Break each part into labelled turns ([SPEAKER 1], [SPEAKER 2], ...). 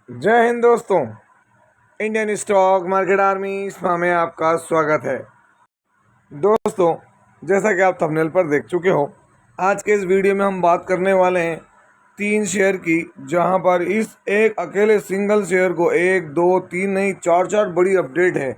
[SPEAKER 1] जय हिंद दोस्तों। Indian stock market army में आपका स्वागत है। दोस्तों, जैसा कि आप थंबनेल पर देख चुके हो, आज के इस वीडियो में हम बात करने वाले हैं 3 शेयर की, जहां पर इस एक अकेले सिंगल शेयर को 1 2 3 नहीं 4 बड़ी अपडेट है।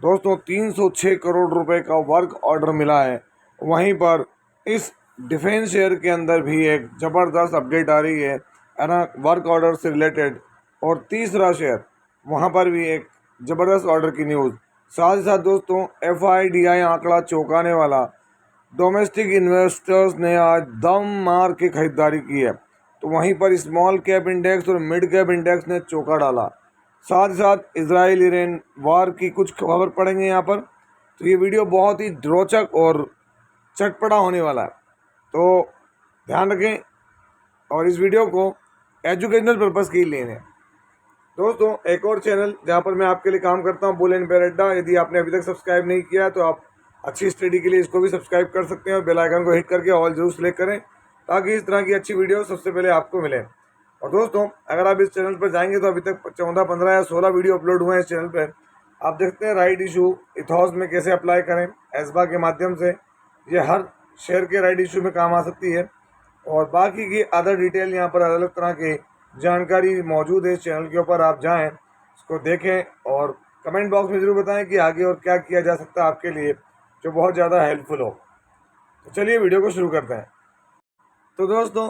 [SPEAKER 1] दोस्तों, 306 करोड़ रुपए का वर्क ऑर्डर मिला है। वहीं पर इस डिफेंस शेयर के अंदर भी एक ज़बरदस्त अपडेट आ रही है ना, वर्क ऑर्डर से रिलेटेड। और तीसरा शेयर, वहाँ पर भी एक ज़बरदस्त ऑर्डर की न्यूज़। साथ ही साथ दोस्तों, FIDI आंकड़ा चौंकाने वाला। डोमेस्टिक इन्वेस्टर्स ने आज दम मार के खरीदारी की है, तो वहीं पर स्मॉल कैप इंडेक्स और मिड कैप इंडेक्स ने चौंका डाला। साथ ही साथ इजराइल ईरान वार की कुछ खबर पड़ेंगे यहाँ पर। तो ये वीडियो बहुत ही रोचक और चटपटा होने वाला है, तो ध्यान रखें और इस वीडियो को एजुकेशनल पर्पज़ के लिए लें। दोस्तों, एक और चैनल जहाँ पर मैं आपके लिए काम करता हूँ, बुल एंड बेयर अड्डा, यदि आपने अभी तक सब्सक्राइब नहीं किया है तो आप अच्छी स्टडी के लिए इसको भी सब्सक्राइब कर सकते हैं और बेल आइकन को हिट करके ऑल जरूर सेलेक्ट करें, ताकि इस तरह की अच्छी वीडियो सबसे पहले आपको मिले। और दोस्तों, अगर आप इस चैनल पर जाएंगे तो अभी तक 14 15 या 16 वीडियो अपलोड हुए हैं इस चैनल पर। आप देखते हैं राइट इशू इथॉस में कैसे अप्लाई करें एसबा के माध्यम से। ये हर शेयर के राइट इशू में काम आ सकती है, और बाकी की अदर डिटेल यहाँ पर अलग अलग तरह के जानकारी मौजूद है इस चैनल के ऊपर। आप जाएं, इसको देखें और कमेंट बॉक्स में ज़रूर बताएं कि आगे और क्या किया जा सकता है आपके लिए, जो बहुत ज़्यादा हेल्पफुल हो। तो चलिए वीडियो को शुरू करते हैं। तो दोस्तों,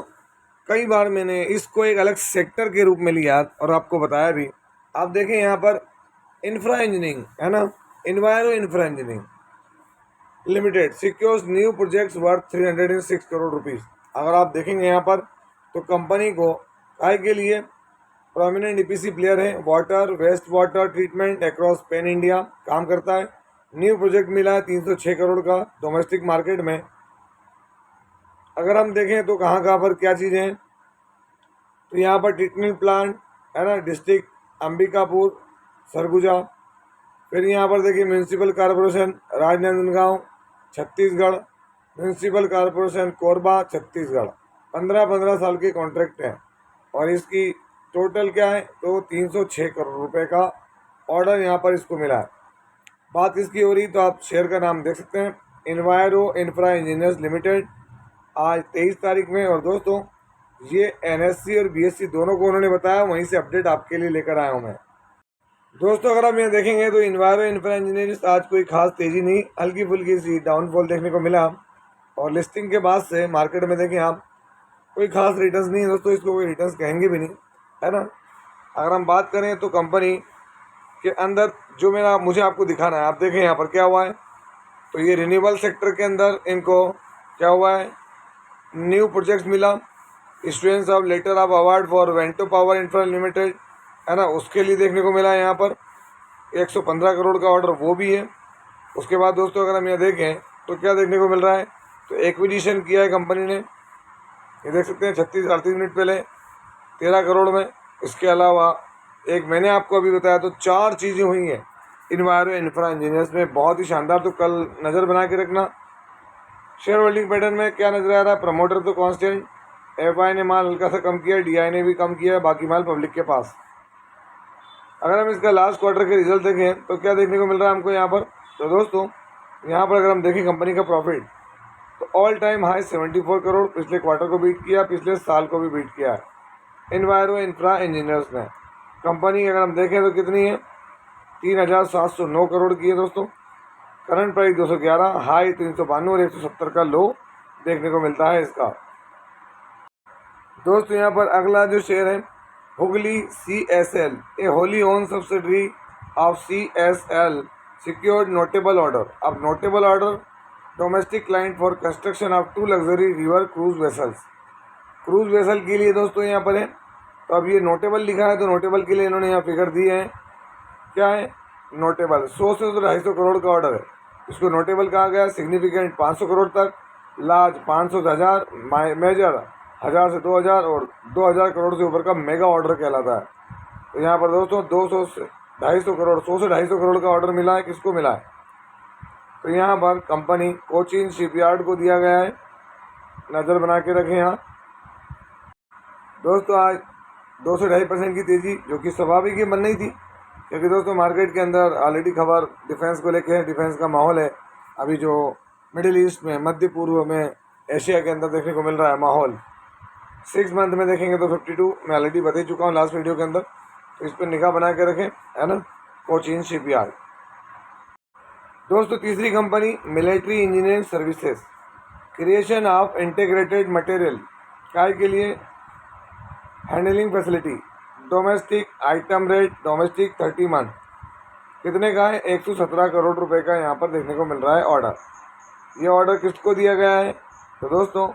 [SPEAKER 1] कई बार मैंने इसको एक अलग सेक्टर के रूप में लिया और आपको बताया भी। आप देखें यहाँ पर इंफ्रा इंजीनियरिंग है ना, इन्वायरो infra engineering limited secures new projects worth 306 crore rupees. अगर आप देखेंगे यहाँ पर, तो कंपनी को आय के लिए प्रोमिनेंट EPC प्लेयर है, water waste water treatment across pan India काम करता है। न्यू प्रोजेक्ट मिला है 306 करोड़ का डोमेस्टिक मार्केट में। अगर हम देखें तो कहाँ कहाँ पर क्या चीज़ें हैं, तो यहाँ पर ट्रीटमेंट प्लांट है ना, डिस्ट्रिक्ट अंबिकापुर सरगुजा। फिर यहाँ पर देखिए municipal corporation Rajnandgaon Chhattisgarh, municipal corporation Korba Chhattisgarh. 15 साल के कॉन्ट्रैक्ट हैं, और इसकी टोटल क्या है, तो 306 करोड़ रुपए का ऑर्डर यहाँ पर इसको मिला है। बात इसकी हो रही तो आप शेयर का नाम देख सकते हैं, इन्वायरो इंफ्रा इंजीनियर्स लिमिटेड, आज 23 तारीख में। और दोस्तों, ये NSE और BSE दोनों को उन्होंने बताया, वहीं से अपडेट आपके लिए लेकर आया हूँ मैं। दोस्तों, अगर आप यहाँ देखेंगे तो इन्वायरो इंफ्रा इंजीनियरिंग आज कोई खास तेज़ी नहीं, हल्की फुल्की सी डाउनफॉल देखने को मिला। और लिस्टिंग के बाद से मार्केट में देखें आप, कोई खास रिटर्न्स नहीं है दोस्तों, इसको कोई रिटर्न्स कहेंगे भी नहीं, है ना। अगर हम बात करें तो कंपनी के अंदर जो मुझे आपको दिखाना है, आप देखें यहाँ पर क्या हुआ है। तो ये रिन्यूएबल सेक्टर के अंदर इनको क्या हुआ है, न्यू प्रोजेक्ट्स मिला, issuance of letter of award for Vento power infra limited है ना, उसके लिए देखने को मिला है यहाँ पर 115 करोड़ का ऑर्डर, वो भी है। उसके बाद दोस्तों, अगर हम यहाँ देखें तो क्या देखने को मिल रहा है, तो एक्विजिशन किया है कंपनी ने, ये देख सकते हैं 36 मिनट पहले 13 करोड़ में। इसके अलावा एक मैंने आपको अभी बताया, तो 4 चीज़ें हुई हैं इन्वायरो इंफ्रा इंजीनियर्स में, बहुत ही शानदार। तो कल नज़र बना के रखना शेयर होल्डिंग पैटर्न में क्या नज़र आ रहा है। प्रमोटर तो कांस्टेंट, FI ने माल हल्का सा कम किया है, DI ने भी कम किया है, बाकी माल पब्लिक के पास। अगर हम इसका लास्ट क्वार्टर के रिजल्ट देखें तो क्या देखने को मिल रहा है हमको यहाँ पर, तो दोस्तों यहाँ पर अगर हम देखें कंपनी का प्रॉफिट, तो ऑल टाइम हाई 74 करोड़, पिछले क्वार्टर को बीट किया, पिछले साल को भी बीट किया है इन्वायरो इंफ्रा इंजीनियर्स ने। कंपनी अगर हम देखें तो कितनी है, 3709 करोड़ की है दोस्तों। करंट प्राइस 211, हाई 392 और 170 का लो देखने को मिलता है इसका। दोस्तों, यहाँ पर अगला जो शेयर है Hooghly CSL, a wholly owned subsidiary of CSL secured notable order. अब notable order domestic client for construction of 2 luxury river cruise vessels. Cruise vessel के लिए दोस्तों यहाँ पर है, तो अब ये नोटेबल लिखा है, तो नोटेबल के लिए इन्होंने यहाँ फिगर दिए हैं। क्या है नोटेबल, 100 से 250 करोड़ का ऑर्डर है, इसको नोटेबल कहा गया। सिग्निफिकेंट 500 करोड़ तक, लार्ज 500 से 1000, मेजर 1000 से 2000 और 2000 करोड़ से ऊपर का मेगा ऑर्डर कहलाता है। तो यहाँ पर दोस्तों 200 से 250 करोड़, 100 से 250 करोड़ का ऑर्डर मिला है, किसको मिला है, तो यहाँ पर कंपनी कोचीन शिपयार्ड को दिया गया है। नज़र बना के रखें यहाँ दोस्तों। आज 2 से 2.5% की तेज़ी, जो कि स्वाभाविक ही बन नहीं थी, क्योंकि दोस्तों मार्केट के अंदर ऑलरेडी खबर डिफेंस को लेके है। डिफेंस का माहौल है अभी जो मिडिल ईस्ट में, मध्य पूर्व में, एशिया के अंदर देखने को मिल रहा है माहौल। 6 मंथ में देखेंगे तो 52 मैं ऑलरेडी बता चुका हूँ लास्ट वीडियो के अंदर, तो इस पर निगाह बना के रखें, है ना। कोचीन शिपयार्ड। दोस्तों तीसरी company military engineering services, creation of integrated material, काय के लिए handling facility, domestic item rate, domestic 30 month, कितने का है 117 करोड़ रुपए का यहाँ पर देखने को मिल रहा है ऑर्डर। ये ऑर्डर किसको दिया गया है? तो दोस्तों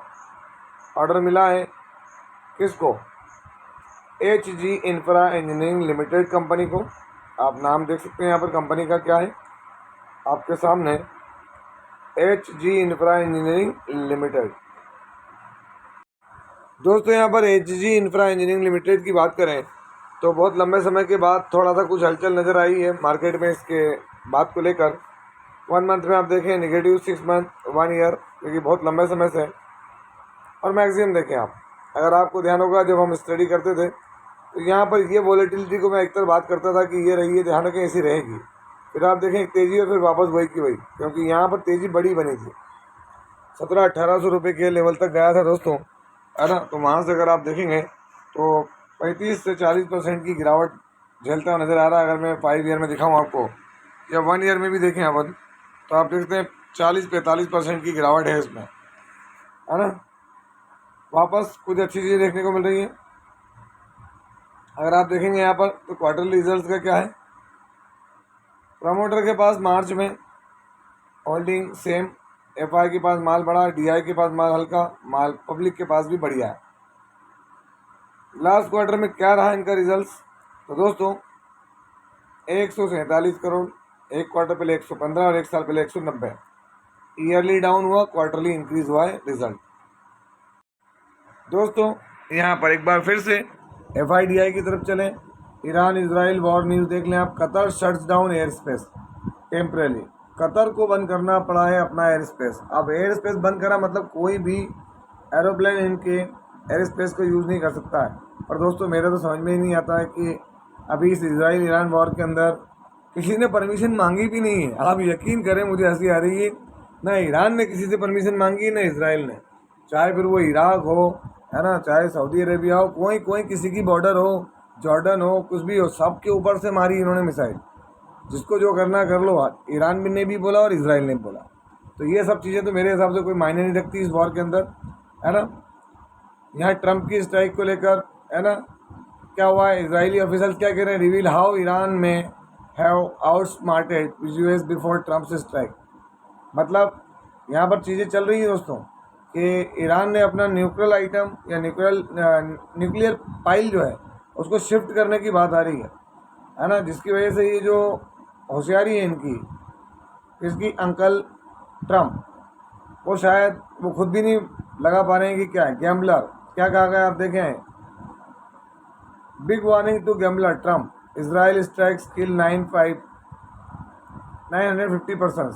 [SPEAKER 1] ऑर्डर मिला है किसको? HG infra engineering limited company को। आप नाम देख सकते हैं यहाँ पर कंपनी का क्या है आपके सामने, HG इंफ्रा इंजीनियरिंग लिमिटेड। दोस्तों यहाँ पर HG इंफ्रा इंजीनियरिंग लिमिटेड की बात करें तो बहुत लंबे समय के बाद थोड़ा सा कुछ हलचल नज़र आई है मार्केट में इसके बात को लेकर। 1 मंथ में आप देखें नेगेटिव, 6 मंथ, 1 ईयर, क्योंकि बहुत लंबे समय से। और मैक्सिमम देखें आप, अगर आपको ध्यान होगा जब हम स्टडी करते थे तो यहाँ पर ये वॉलेटिलिटी को मैं एकतर बात करता था कि ये रही है, ध्यान रखें ऐसी रहेगी। फिर आप देखें एक तेज़ी और फिर वापस वही की वही, क्योंकि यहाँ पर तेज़ी बड़ी बनी थी, 1700-1800 रुपये के लेवल तक गया था दोस्तों, है ना। तो वहाँ से अगर आप देखेंगे तो 35 से 40% की गिरावट झेलता हुआ नज़र आ रहा है। अगर मैं 5 ईयर में दिखाऊँ आपको या 1 ईयर में भी देखें अपन, तो आप देखते हैं 40-45% की गिरावट है इसमें, है ना। वापस कुछ अच्छी चीज़ें देखने को मिल रही है। अगर आप देखेंगे यहाँ पर तो क्वार्टरली रिजल्ट्स का क्या है, प्रमोटर के पास मार्च में होल्डिंग सेम, FI के पास माल बढ़ा, DI के पास माल हल्का, माल पब्लिक के पास भी बढ़िया है। लास्ट क्वार्टर में क्या रहा इनका रिजल्ट्स? तो दोस्तों 147 करोड़, एक क्वार्टर पहले 115 और एक साल पहले 190। ईयरली डाउन हुआ, क्वार्टरली इंक्रीज हुआ है रिजल्ट। दोस्तों यहाँ पर एक बार फिर से FIDI की तरफ चलें। ईरान इजराइल वॉर न्यूज़ देख लें आप। Qatar shuts down air space temporarily, Qatar को बंद करना पड़ा है अपना एयर स्पेस। अब एयर स्पेस बंद करा मतलब कोई भी एरोप्लेन इनके एयर स्पेस को यूज़ नहीं कर सकता है। और दोस्तों मेरे तो समझ में ही नहीं आता है कि अभी इस इजराइल ईरान वॉर के अंदर किसी ने परमिशन मांगी भी नहीं है। आप यकीन करें, मुझे हंसी आ रही है, ना ईरान ने किसी से परमिशन मांगी ना इजराइल ने, चाहे फिर वो इराक हो, है ना, चाहे सऊदी अरेबिया हो, कोई किसी की बॉर्डर हो, जॉर्डन हो, कुछ भी हो, सबके ऊपर से मारी इन्होंने मिसाइल। जिसको जो करना कर लो। ईरान ने भी बोला और इजराइल ने बोला, तो ये सब चीज़ें तो मेरे हिसाब से कोई मायने नहीं रखती इस वॉर के अंदर, है ना। यहाँ ट्रंप की स्ट्राइक को लेकर, है ना, क्या हुआ है, इजरायली ऑफिसर्स क्या कह रहे हैं, रिवील हाउ ईरान में have outsmarted US before Trump strike. मतलब यहाँ पर चीज़ें चल रही हैं दोस्तों कि ईरान ने अपना न्यूक्लियर आइटम या न्यूक्लियर पाइल जो है उसको शिफ्ट करने की बात आ रही है ना, जिसकी वजह से ये जो होशियारी है इनकी, इसकी अंकल ट्रम्प, वो शायद वो खुद भी नहीं लगा पा रहे हैं कि क्या है। गैम्बलर क्या कहा गया आप देखें, big warning to gambler Trump, Israel strikes kill 950 persons.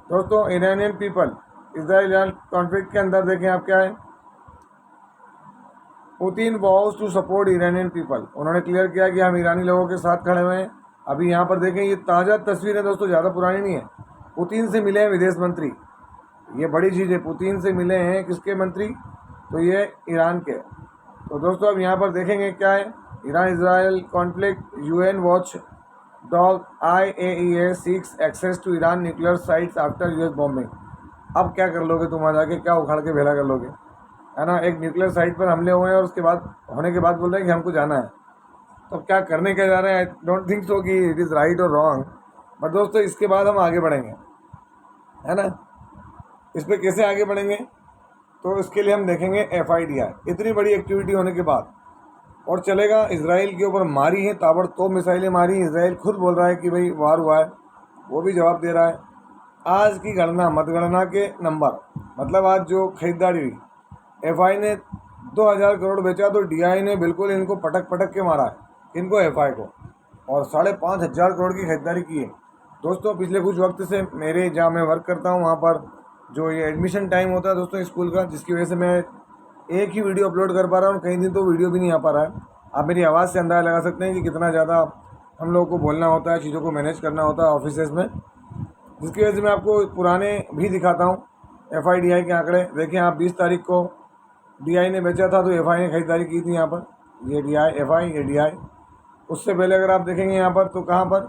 [SPEAKER 1] दोस्तों Iranian people, Israel Iran conflict के अंदर देखें आप क्या है, Putin was to support Iranian people, उन्होंने क्लियर किया कि हम ईरानी लोगों के साथ खड़े हुए हैं। अभी यहाँ पर देखें, ये ताज़ा तस्वीर है दोस्तों, ज़्यादा पुरानी नहीं है। पुतिन से मिले हैं विदेश मंत्री, ये बड़ी चीज़ है। पुतिन से मिले हैं किसके मंत्री? तो ये ईरान के। तो दोस्तों अब यहाँ पर देखेंगे क्या है, Iran Israel conflict, UN watch dog IAEA seeks access to Iran nuclear sites after US bombing. अब क्या कर लोगे तुम, आ जाके क्या उखाड़ के भेला कर लोगे, है ना। एक न्यूक्लियर साइट पर हमले हुए हैं और उसके बाद होने के बाद बोल रहे हैं कि हमको जाना है, तो अब क्या करने के जा रहे हैं? आई डोंट थिंक सो कि इट इज़ राइट और रॉन्ग, बट दोस्तों इसके बाद हम आगे बढ़ेंगे, है ना। इस पर कैसे आगे बढ़ेंगे, तो इसके लिए हम देखेंगे FIDI। इतनी बड़ी एक्टिविटी होने के बाद और चलेगा, इसराइल के ऊपर मारी है, ताबड़तोड़ मिसाइलें मारी। इसराइल खुद बोल रहा है कि भाई वार हुआ है, वो भी जवाब दे रहा है। आज की गणना, मतगणना के नंबर, मतलब आज जो खरीदारी हुई, FI ने 2000 करोड़ बेचा तो DI ने बिल्कुल इनको पटक के मारा है, इनको FI को, और 5500 करोड़ की खरीदारी की है। दोस्तों पिछले कुछ वक्त से मेरे जहाँ मैं वर्क करता हूँ वहाँ पर जो ये एडमिशन टाइम होता है दोस्तों स्कूल का, जिसकी वजह से मैं एक ही वीडियो अपलोड कर पा रहा हूँ, कई दिन तो वीडियो भी नहीं आ पा रहा है। आप मेरी आवाज़ से अंदाज़ा लगा सकते हैं कि कितना ज़्यादा हम लोगों को बोलना होता है, चीज़ों को मैनेज करना होता है ऑफिसेज़ में, जिसकी वजह से मैं आपको पुराने भी दिखाता हूँ। FIDI के आंकड़े देखें आप, 20 तारीख को DI ने बेचा था तो FI ने खरीदारी की थी यहाँ पर, ये DI FI ये DI। उससे पहले अगर आप देखेंगे यहाँ पर तो कहाँ पर,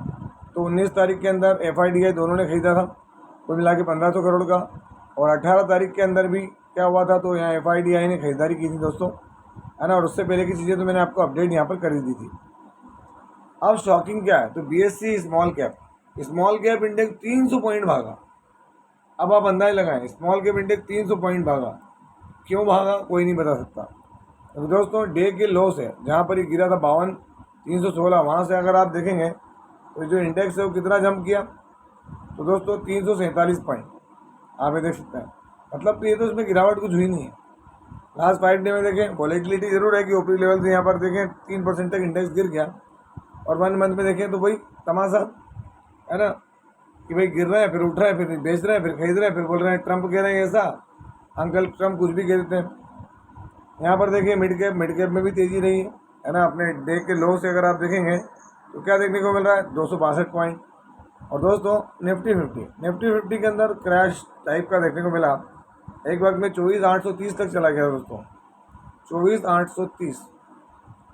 [SPEAKER 1] तो 19 तारीख के अंदर FIDI दोनों ने खरीदा था, कुल मिला के 1500 करोड़ का। और 18 तारीख के अंदर भी क्या हुआ था, तो यहाँ FIDI ने खरीदारी की थी दोस्तों, है ना। और उससे पहले की चीज़ें तो मैंने आपको अपडेट यहाँ पर कर दी थी। अब शॉकिंग क्या है, तो BSE small cap index 300 point भागा। अब आप अंदाज़ लगाएं, स्मॉल कैप इंडेक्स 300 पॉइंट भागा, क्यों भागा कोई नहीं बता सकता। तो दोस्तों डे के लो से जहाँ पर ये गिरा था 52,316, वहाँ से अगर आप देखेंगे तो जो इंडेक्स है वो कितना जंप किया, तो दोस्तों 347 पॉइंट आप ये देख सकते हैं। मतलब तो ये तो इसमें गिरावट कुछ हुई नहीं है। लास्ट 5 डे में देखें वॉलेटिलिटी ज़रूर है कि ओपी लेवल से यहाँ पर देखें 3% तक इंडेक्स गिर गया, और 1 मंथ में देखें तो वही तमाशा है ना, कि भाई गिर रहे हैं फिर उठ रहे हैं, फिर बेच रहे हैं, फिर खरीद रहे हैं, फिर बोल रहे हैं ट्रंप कह रहे हैं ऐसा। अंकल ट्रंप कुछ भी कह देते हैं। यहाँ पर देखिए मिड कैप में भी तेज़ी रही है ना। अपने डे के लो से अगर आप देखेंगे तो क्या देखने को मिल रहा है, 262 पॉइंट। और दोस्तों निफ्टी 50 के अंदर क्रैश टाइप का देखने को मिला, एक वक्त में 24,830 तक चला गया दोस्तों, 24,830।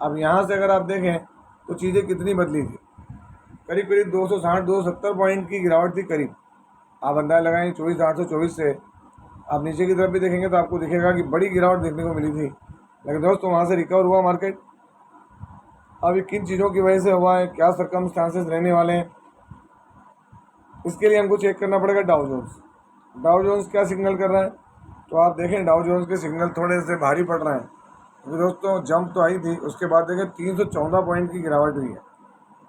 [SPEAKER 1] अब यहाँ से अगर आप देखें तो चीज़ें कितनी बदली थी, करीब 260-270 पॉइंट की गिरावट थी करीब। आप अंदाज़ा लगाएं 24,824 से आप नीचे की तरफ भी देखेंगे तो आपको दिखेगा कि बड़ी गिरावट देखने को मिली थी। लेकिन दोस्तों वहाँ से रिकवर हुआ मार्केट। अभी किन चीज़ों की वजह से हुआ है, क्या सर्कमस्टांसेस रहने वाले हैं, इसके लिए हमको चेक करना पड़ेगा डाउ जोन्स क्या सिग्नल कर रहा है। तो आप देखें डाउ जोन्स के सिग्नल थोड़े से भारी पड़ रहे हैं, क्योंकि दोस्तों जंप तो आई थी, उसके बाद देखें 314 पॉइंट की गिरावट हुई है।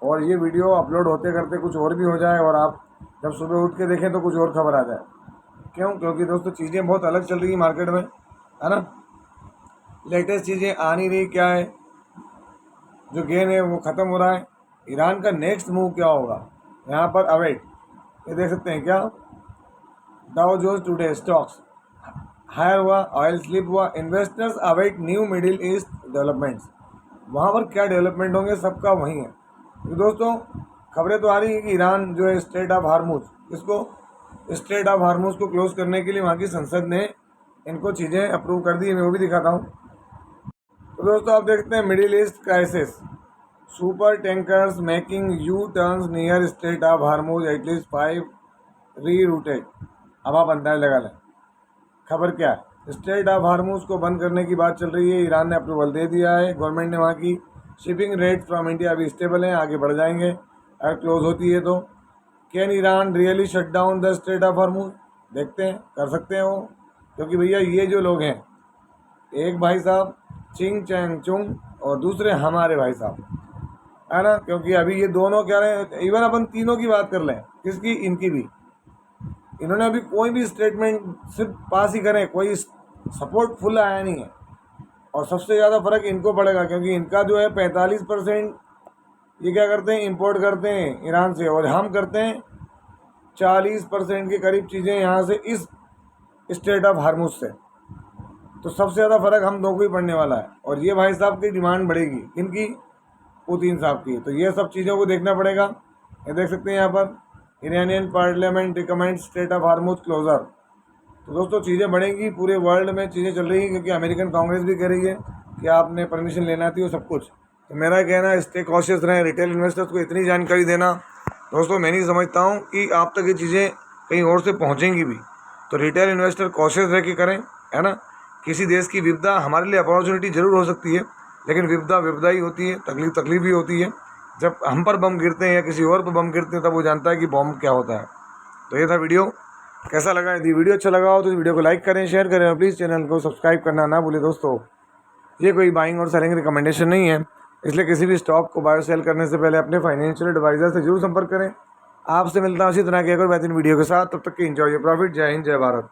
[SPEAKER 1] और ये वीडियो अपलोड होते करते कुछ और भी हो जाए और आप जब सुबह उठ के देखें तो कुछ और खबर आ जाए। क्यों, क्योंकि दोस्तों चीज़ें बहुत अलग चल रही है मार्केट में, है ना। लेटेस्ट चीज़ें आ नहीं रही, क्या है जो गेन है वो ख़त्म हो रहा है। ईरान का नेक्स्ट मूव क्या होगा, यहाँ पर अवेट ये देख सकते हैं क्या, Dow Jones today stocks higher हुआ, ऑयल स्लिप हुआ, investors await new Middle East developments. वहाँ पर क्या डेवलपमेंट होंगे सबका वहीं है। तो दोस्तों खबरें तो आ रही हैं कि ईरान जो है स्ट्रेट ऑफ हार्मूज को क्लोज करने के लिए वहाँ की संसद ने इनको चीज़ें अप्रूव कर दी है, मैं वो भी दिखाता हूँ। तो दोस्तों आप देखते हैं middle east crisis, super tankers making you turns near straight of Hormuz, at least 5 री रूटेड। अब आप अंदाज लगा लें खबर क्या है। स्ट्रेट ऑफ हार्मूज को बंद करने की बात चल रही है, ईरान ने अप्रूवल दे दिया है, गवर्नमेंट ने वहाँ की शिपिंग रेट फ्रॉम इंडिया अभी स्टेबल हैं, आगे बढ़ जाएंगे अगर क्लोज होती है तो। Can Iran really shut down the straight of Hormuz, देखते हैं कर सकते हैं वो, क्योंकि भैया ये जो लोग हैं, एक भाई साहब चिंग चैंग चुंग और दूसरे हमारे भाई साहब, है ना। क्योंकि अभी ये दोनों क्या रहे, इवन अपन तीनों की बात कर लें, किसकी, इनकी भी, इन्होंने अभी कोई भी स्टेटमेंट सिर्फ पास ही करें, कोई सपोर्ट फुल आया नहीं है। और सबसे ज़्यादा फ़र्क इनको पड़ेगा, क्योंकि इनका जो है 45% ये क्या करते हैं, इंपोर्ट करते हैं ईरान से, और हम करते हैं 40% के करीब चीज़ें यहाँ से इस स्ट्रेट ऑफ हार्मूज से। तो सबसे ज़्यादा फ़र्क हम दो को ही पड़ने वाला है। और ये भाई साहब की डिमांड बढ़ेगी, किनकी, पुतिन साहब की। तो ये सब चीज़ों को देखना पड़ेगा। ये देख सकते हैं यहाँ पर Iranian parliament recommend strait of Hormuz closure. तो दोस्तों चीज़ें बढ़ेंगी, पूरे वर्ल्ड में चीज़ें चल रही हैं, क्योंकि अमेरिकन कांग्रेस भी कह रही है कि आपने परमिशन लेना थी वो सब कुछ। तो मेरा कहना है स्टे कॉशियस रहें। रिटेल इन्वेस्टर्स को इतनी जानकारी देना दोस्तों मैं नहीं समझता हूँ कि आप तक ये चीज़ें कहीं और से पहुँचेंगी भी। तो रिटेल इन्वेस्टर कॉशियस रह के करें, है ना। किसी देश की विपदा हमारे लिए अपॉर्चुनिटी ज़रूर हो सकती है, लेकिन विपदा ही होती है, तकलीफ ही होती है। जब हम पर बम गिरते हैं या किसी और पर बम गिरते हैं तब वो जानता है कि बम क्या होता है। तो ये था वीडियो, कैसा लगा, यदि वीडियो अच्छा लगा हो तो इस वीडियो को लाइक करें, शेयर करें और प्लीज़ चैनल को सब्सक्राइब करना ना भूलें दोस्तों। ये कोई बाइंग और सेलिंग रिकमेंडेशन नहीं है, इसलिए किसी भी स्टॉक को बाय सेल करने से पहले अपने फाइनेंशियल एडवाइज़र से जरूर संपर्क करें। आपसे मिलता हूँ इसी तरह की एक और बेहतरीन वीडियो के साथ, तब तक के एंजॉय योर प्रॉफिट। जय हिंद, जय भारत।